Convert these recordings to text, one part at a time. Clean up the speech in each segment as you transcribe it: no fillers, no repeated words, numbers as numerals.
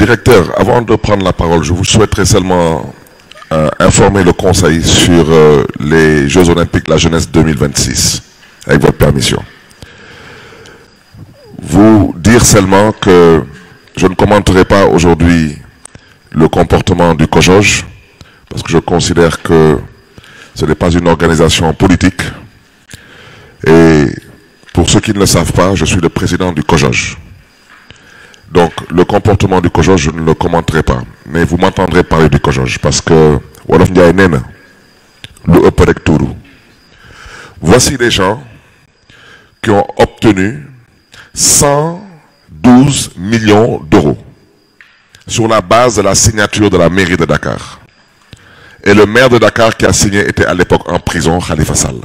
Directeur, avant de prendre la parole, je vous souhaiterais seulement informer le Conseil sur les Jeux Olympiques de la Jeunesse 2026, avec votre permission. Vous dire seulement que je ne commenterai pas aujourd'hui le comportement du COJOJ, parce que je considère que ce n'est pas une organisation politique. Et pour ceux qui ne le savent pas, je suis le président du COJOJ. Donc, le comportement du COJOJ, je ne le commenterai pas. Mais vous m'entendrez parler du COJOJ, parce que voici des gens qui ont obtenu 112 millions d'euros sur la base de la signature de la mairie de Dakar. Et le maire de Dakar qui a signé était à l'époque en prison, Khalifa Sall.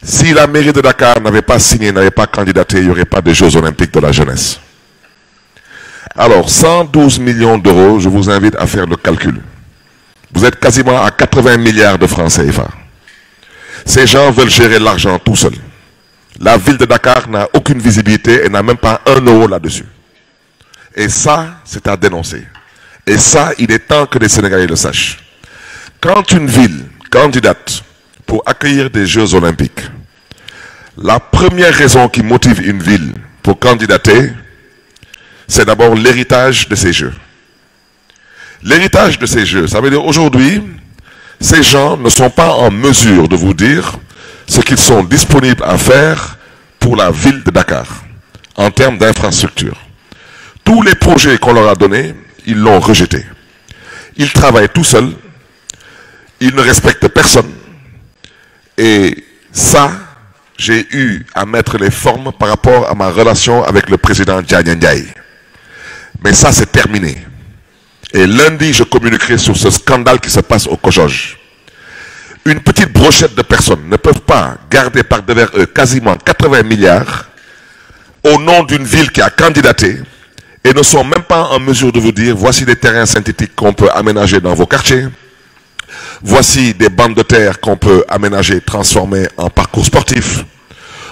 Si la mairie de Dakar n'avait pas signé, n'avait pas candidaté, il n'y aurait pas de Jeux Olympiques de la jeunesse. Alors, 112 millions d'euros, je vous invite à faire le calcul. Vous êtes quasiment à 80 milliards de francs CFA. Ces gens veulent gérer l'argent tout seuls. La ville de Dakar n'a aucune visibilité et n'a même pas 1 euro là-dessus. Et ça, c'est à dénoncer. Et ça, il est temps que les Sénégalais le sachent. Quand une ville candidate pour accueillir des Jeux Olympiques, la première raison qui motive une ville pour candidater, c'est d'abord l'héritage de ces Jeux. L'héritage de ces Jeux, ça veut dire aujourd'hui, ces gens ne sont pas en mesure de vous dire ce qu'ils sont disponibles à faire pour la ville de Dakar, en termes d'infrastructure. Tous les projets qu'on leur a donnés, ils l'ont rejeté. Ils travaillent tout seuls, ils ne respectent personne. Et ça, j'ai eu à mettre les formes par rapport à ma relation avec le président Diagne Ndiaye. Mais ça, c'est terminé. Et lundi, je communiquerai sur ce scandale qui se passe au COJOJ. Une petite brochette de personnes ne peuvent pas garder par devers eux quasiment 80 milliards au nom d'une ville qui a candidaté et ne sont même pas en mesure de vous dire voici des terrains synthétiques qu'on peut aménager dans vos quartiers, voici des bandes de terre qu'on peut aménager, transformer en parcours sportif.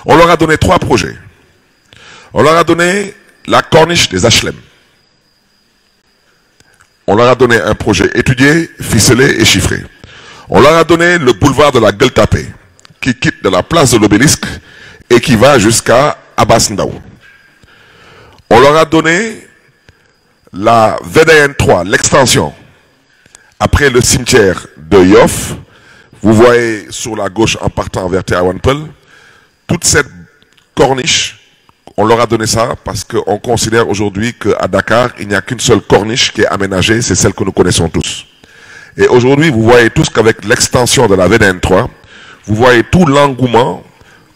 On leur a donné 3 projets. On leur a donné la corniche des HLM. On leur a donné un projet étudié, ficelé et chiffré. On leur a donné le boulevard de la Gueule Tapée, qui quitte de la place de l'Obélisque et qui va jusqu'à Abbas Ndao. On leur a donné la VDN 3, l'extension. Après le cimetière de Yoff, vous voyez sur la gauche en partant vers Tiawanpel, toute cette corniche, on leur a donné ça parce qu'on considère aujourd'hui qu'à Dakar, il n'y a qu'une seule corniche qui est aménagée, c'est celle que nous connaissons tous. Et aujourd'hui, vous voyez tous qu'avec l'extension de la VDN 3, vous voyez tout l'engouement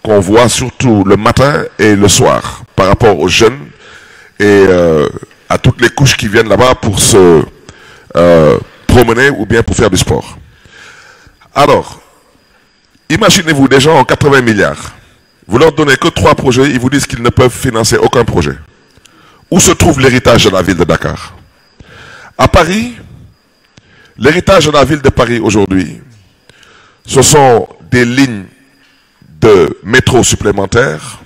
qu'on voit surtout le matin et le soir par rapport aux jeunes et à toutes les couches qui viennent là-bas pour se promener ou bien pour faire du sport. Alors, imaginez-vous des gens en 80 milliards. Vous leur donnez que 3 projets, ils vous disent qu'ils ne peuvent financer aucun projet. Où se trouve l'héritage de la ville de Dakar? À Paris, l'héritage de la ville de Paris aujourd'hui, ce sont des lignes de métro supplémentaires,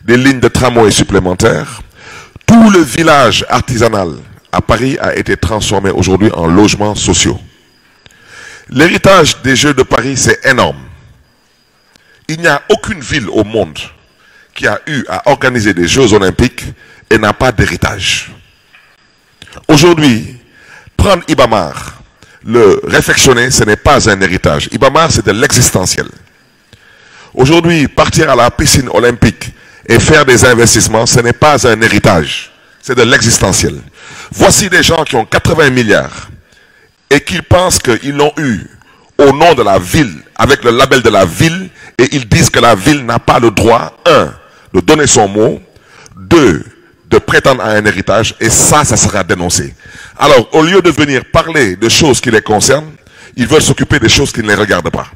des lignes de tramway supplémentaires. Tout le village artisanal à Paris a été transformé aujourd'hui en logements sociaux. L'héritage des Jeux de Paris, c'est énorme. Il n'y a aucune ville au monde qui a eu à organiser des Jeux Olympiques et n'a pas d'héritage. Aujourd'hui, prendre Ibamar, le réfectionner, ce n'est pas un héritage. Ibamar, c'est de l'existentiel. Aujourd'hui, partir à la piscine olympique et faire des investissements, ce n'est pas un héritage. C'est de l'existentiel. Voici des gens qui ont 80 milliards et qui pensent qu'ils l'ont eu au nom de la ville, avec le label de la ville, et ils disent que la ville n'a pas le droit, 1, de donner son mot, 2, de prétendre à un héritage, et ça sera dénoncé. Alors, au lieu de venir parler de choses qui les concernent, ils veulent s'occuper des choses qui ne les regardent pas.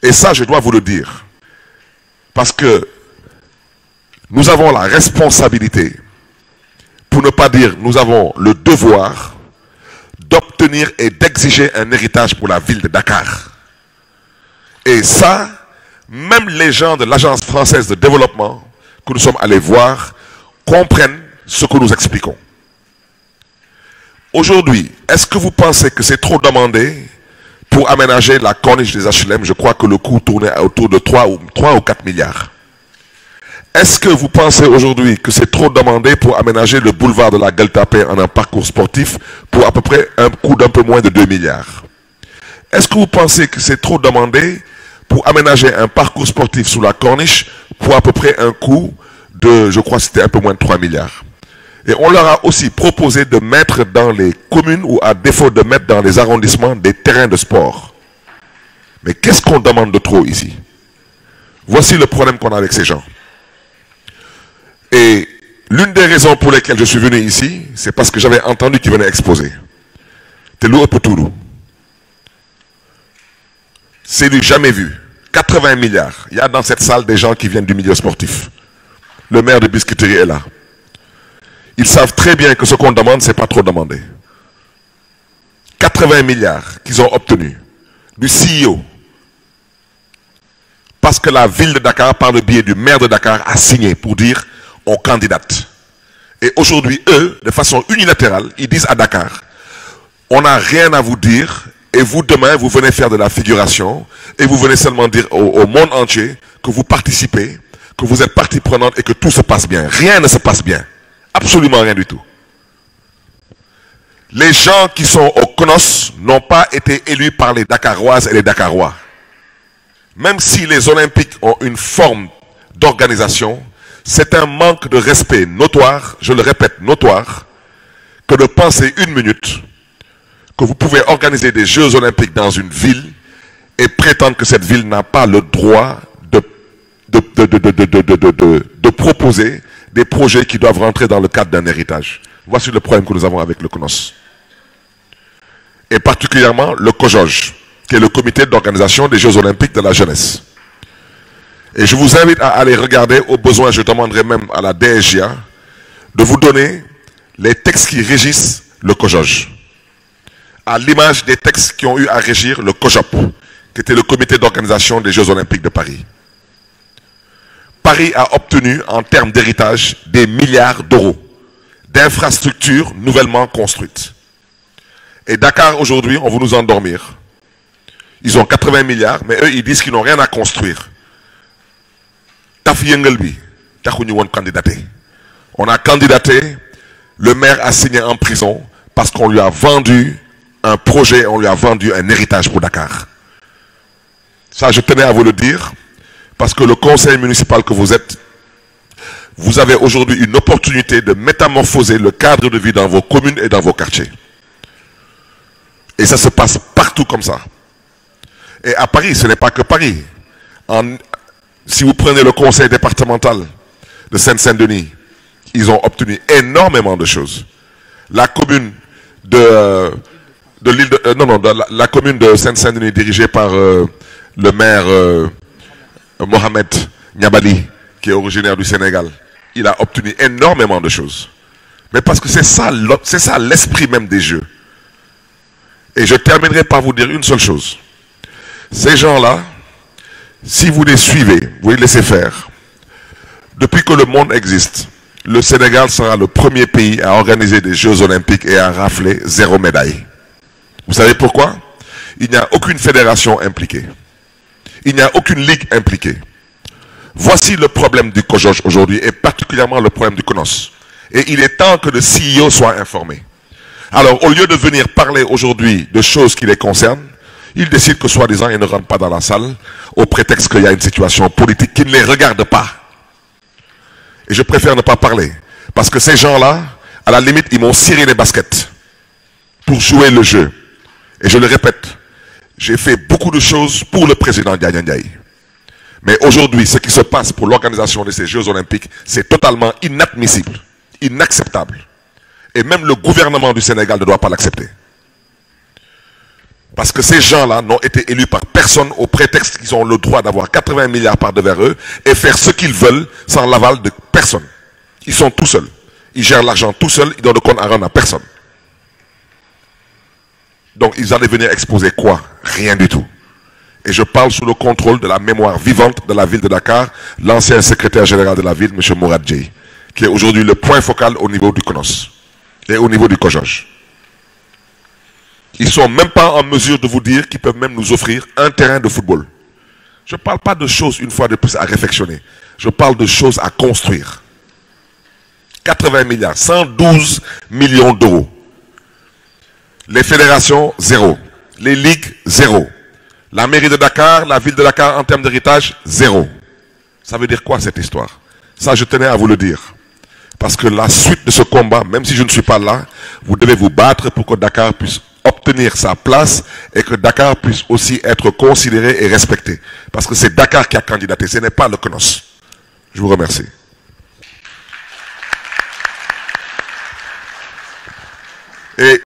Et ça, je dois vous le dire. Parce que nous avons la responsabilité, pour ne pas dire nous avons le devoir, d'obtenir et d'exiger un héritage pour la ville de Dakar. Et ça, même les gens de l'Agence française de développement que nous sommes allés voir comprennent ce que nous expliquons. Aujourd'hui, est-ce que vous pensez que c'est trop demandé pour aménager la corniche des HLM? Je crois que le coût tournait autour de 3 ou 4 milliards. Est-ce que vous pensez aujourd'hui que c'est trop demandé pour aménager le boulevard de la Gueule-Tapée en un parcours sportif pour à peu près un coût d'un peu moins de 2 milliards? Est-ce que vous pensez que c'est trop demandé pour aménager un parcours sportif sous la corniche pour à peu près un coût de, je crois que c'était un peu moins de 3 milliards? Et on leur a aussi proposé de mettre dans les communes ou à défaut de mettre dans les arrondissements des terrains de sport. Mais qu'est-ce qu'on demande de trop ici? Voici le problème qu'on a avec ces gens. Et l'une des raisons pour lesquelles je suis venu ici, c'est parce que j'avais entendu qu'ils venaient exposer. Telou Epoturu. C'est du jamais vu. 80 milliards. Il y a dans cette salle des gens qui viennent du milieu sportif. Le maire de Biscuiterie est là. Ils savent très bien que ce qu'on demande, c'est pas trop demandé. 80 milliards qu'ils ont obtenus du CEO. Parce que la ville de Dakar, par le biais du maire de Dakar, a signé pour dire on candidate. Et aujourd'hui, eux, de façon unilatérale, ils disent à Dakar, on n'a rien à vous dire, et vous, demain, vous venez faire de la figuration, et vous venez seulement dire au monde entier que vous participez, que vous êtes partie prenante et que tout se passe bien. Rien ne se passe bien. Absolument rien du tout. Les gens qui sont au CNOS n'ont pas été élus par les Dakaroises et les Dakarois. Même si les Olympiques ont une forme d'organisation, c'est un manque de respect notoire, je le répète, notoire, que de penser une minute que vous pouvez organiser des Jeux Olympiques dans une ville et prétendre que cette ville n'a pas le droit de proposer des projets qui doivent rentrer dans le cadre d'un héritage. Voici le problème que nous avons avec le CNOS. Et particulièrement le COJOJ, qui est le comité d'organisation des Jeux Olympiques de la jeunesse. Et je vous invite à aller regarder, au besoin je demanderai même à la DSGA de vous donner les textes qui régissent le COJOJ. À l'image des textes qui ont eu à régir le COJOP, qui était le comité d'organisation des Jeux Olympiques de Paris. Paris a obtenu en termes d'héritage des milliards d'euros d'infrastructures nouvellement construites. Et Dakar aujourd'hui, on veut nous endormir. Ils ont 80 milliards, mais eux ils disent qu'ils n'ont rien à construire. On a candidaté, le maire a signé en prison parce qu'on lui a vendu un projet, on lui a vendu un héritage pour Dakar. Ça, je tenais à vous le dire, parce que le conseil municipal que vous êtes, vous avez aujourd'hui une opportunité de métamorphoser le cadre de vie dans vos communes et dans vos quartiers. Et ça se passe partout comme ça. Et à Paris, ce n'est pas que Paris. Si vous prenez le conseil départemental de Seine-Saint-Denis, ils ont obtenu énormément de choses. La commune de l'île de la commune de Seine-Saint-Denis dirigée par le maire Mohamed Niabali, qui est originaire du Sénégal, il a obtenu énormément de choses. Mais parce que c'est ça l'esprit même des Jeux. Et je terminerai par vous dire une seule chose. Ces gens-là, si vous les suivez, vous les laissez faire, depuis que le monde existe, le Sénégal sera le premier pays à organiser des Jeux Olympiques et à rafler 0 médaille. Vous savez pourquoi? Il n'y a aucune fédération impliquée. Il n'y a aucune ligue impliquée. Voici le problème du COJOJ aujourd'hui et particulièrement le problème du CNOS. Et il est temps que le CEO soit informé. Alors, au lieu de venir parler aujourd'hui de choses qui les concernent, ils décident que soi-disant, ils ne rentrent pas dans la salle au prétexte qu'il y a une situation politique qui ne les regarde pas. Et je préfère ne pas parler. Parce que ces gens-là, à la limite, ils m'ont ciré les baskets pour jouer le jeu. Et je le répète, j'ai fait beaucoup de choses pour le président Ndiaye Ndiaye. Mais aujourd'hui, ce qui se passe pour l'organisation de ces Jeux Olympiques, c'est totalement inadmissible, inacceptable. Et même le gouvernement du Sénégal ne doit pas l'accepter. Parce que ces gens-là n'ont été élus par personne au prétexte qu'ils ont le droit d'avoir 80 milliards par devers eux et faire ce qu'ils veulent sans l'aval de personne. Ils sont tout seuls. Ils gèrent l'argent tout seuls, ils donnent de compte à rendre à personne. Donc ils allaient venir exposer quoi? Rien du tout. Et je parle sous le contrôle de la mémoire vivante de la ville de Dakar, l'ancien secrétaire général de la ville, M. Mourad Djei, qui est aujourd'hui le point focal au niveau du CNOS et au niveau du COJOJ. Ils ne sont même pas en mesure de vous dire qu'ils peuvent même nous offrir un terrain de football. Je ne parle pas de choses, une fois de plus, à réflexionner. Je parle de choses à construire. 80 milliards, 112 millions d'euros. Les fédérations, zéro. Les ligues, zéro. La mairie de Dakar, la ville de Dakar, en termes d'héritage, zéro. Ça veut dire quoi cette histoire? Ça, je tenais à vous le dire. Parce que la suite de ce combat, même si je ne suis pas là, vous devez vous battre pour que Dakar puisse obtenir sa place et que Dakar puisse aussi être considéré et respecté. Parce que c'est Dakar qui a candidaté, ce n'est pas le CNOS. Je vous remercie. Et